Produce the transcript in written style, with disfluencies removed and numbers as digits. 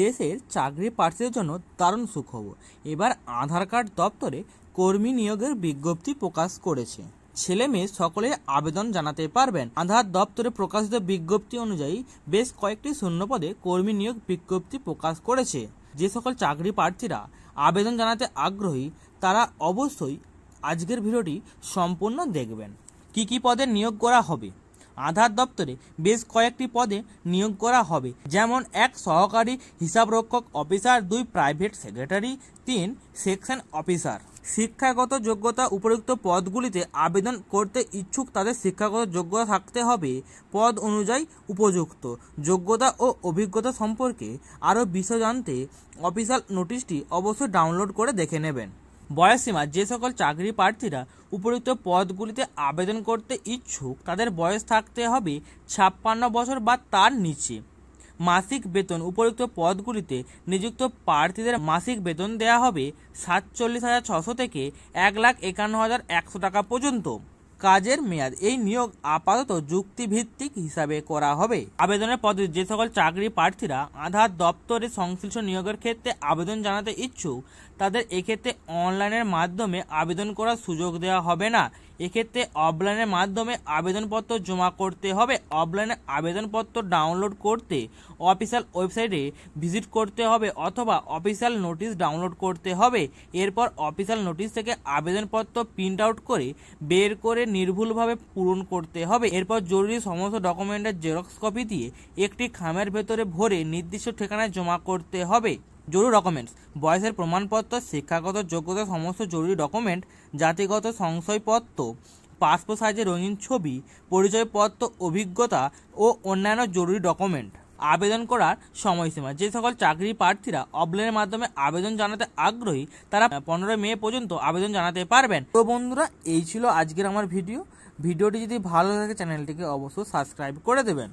দেশের চাকরি প্রার্থীদের জন্য দারুণ সুখবর। এবার আধার কার্ড দপ্তরে কর্মী নিয়োগের বিজ্ঞপ্তি প্রকাশ করেছে। ছেলে মেয়ে সকলে আবেদন জানাতে পারবেন। আধার দপ্তরে প্রকাশিত বিজ্ঞপ্তি অনুযায়ী বেশ কয়েকটি শূন্যপদে কর্মী নিয়োগ বিজ্ঞপ্তি প্রকাশ করেছে। যে সকল চাকরি প্রার্থীরা আবেদন জানাতে আগ্রহী তারা অবশ্যই আজকের ভিডিওটি সম্পূর্ণ দেখবেন। কি পদে নিয়োগ করা হবে? আধার দপ্তরে বেশ কয়েকটি পদে নিয়োগ করা হবে, যেমন 1 সহকারী হিসাবরক্ষক officer, 2 private secretary, 3 section officer. শিক্ষাগত যোগ্যতা উপযুক্ত পদগুলিতে আবেদন করতে ইচ্ছুক তাদের শিক্ষাগত যোগ্যতা থাকতে হবে পদ অনুযায়ী উপযুক্ত যোগ্যতা ও অভিজ্ঞতা সম্পর্কে আরও বিষয় জানতে অফিসিয়াল নোটিশটি অবশ্যই ডাউনলোড করে দেখে নেবেন। বয়সসীমা: যে সকল চাকরি প্রার্থীরা উপযুক্ত পদগুলিতে আবেদন করতে ইচ্ছুক তাদের বয়স থাকতে হবে 56 বছর বা তার নিচে। মাসিক বেতন: উপযুক্ত পদগুলিতে নিযুক্ত প্রার্থীদের মাসিক বেতন দেওয়া হবে 47,600 থেকে 1,51,100 টাকা পর্যন্ত। কাজের মেয়াদ: এই নিয়োগ আপাতত চুক্তিভিত্তিক হিসাবে করা হবে। আবেদনের পদ্ধতি: যে সকল চাকরি প্রার্থীরা আধার দপ্তরে সংশ্লিষ্ট নিয়োগের ক্ষেত্রে আবেদন জানাতে ইচ্ছুক তাদের এক্ষেত্রে অনলাইনের মাধ্যমে আবেদন করার সুযোগ দেওয়া হবে না। এক্ষেত্রে অফলাইনের মাধ্যমে আবেদনপত্র জমা করতে হবে। অফলাইনে আবেদনপত্র ডাউনলোড করতে অফিসিয়াল ওয়েবসাইটে ভিজিট করতে হবে অথবা অফিসিয়াল নোটিশ ডাউনলোড করতে হবে। এরপর অফিসিয়াল নোটিশ থেকে আবেদনপত্র প্রিন্ট আউট করে বের করে নির্ভুলভাবে পূরণ করতে হবে। এরপর জরুরি সমস্ত ডকুমেন্টের জেরক্স কপি দিয়ে একটি খামের ভেতরে ভরে নির্দিষ্ট ঠিকানায় জমা করতে হবে। জরুরি ডকুমেন্টস: বয়সের প্রমাণপত্র, শিক্ষাগত যোগ্যতা সমস্ত জরুরি ডকুমেন্ট, জাতিগত শংসাপত্র, পাসপোর্ট সাইজের রঙিন ছবি, পরিচয়পত্র, অভিজ্ঞতা ও অন্যান্য জরুরি ডকুমেন্ট। আবেদন করার সময়সীমা: যে সকল চাকরি প্রার্থীরা অফলাইনের মাধ্যমে আবেদন জানাতে আগ্রহী তারা 15 মে পর্যন্ত আবেদন জানাতে পারবেন। তো বন্ধুরা, এই ছিল আজকের আমার ভিডিওটি যদি ভালো লাগে চ্যানেলটিকে অবশ্যই সাবস্ক্রাইব করে দেবেন।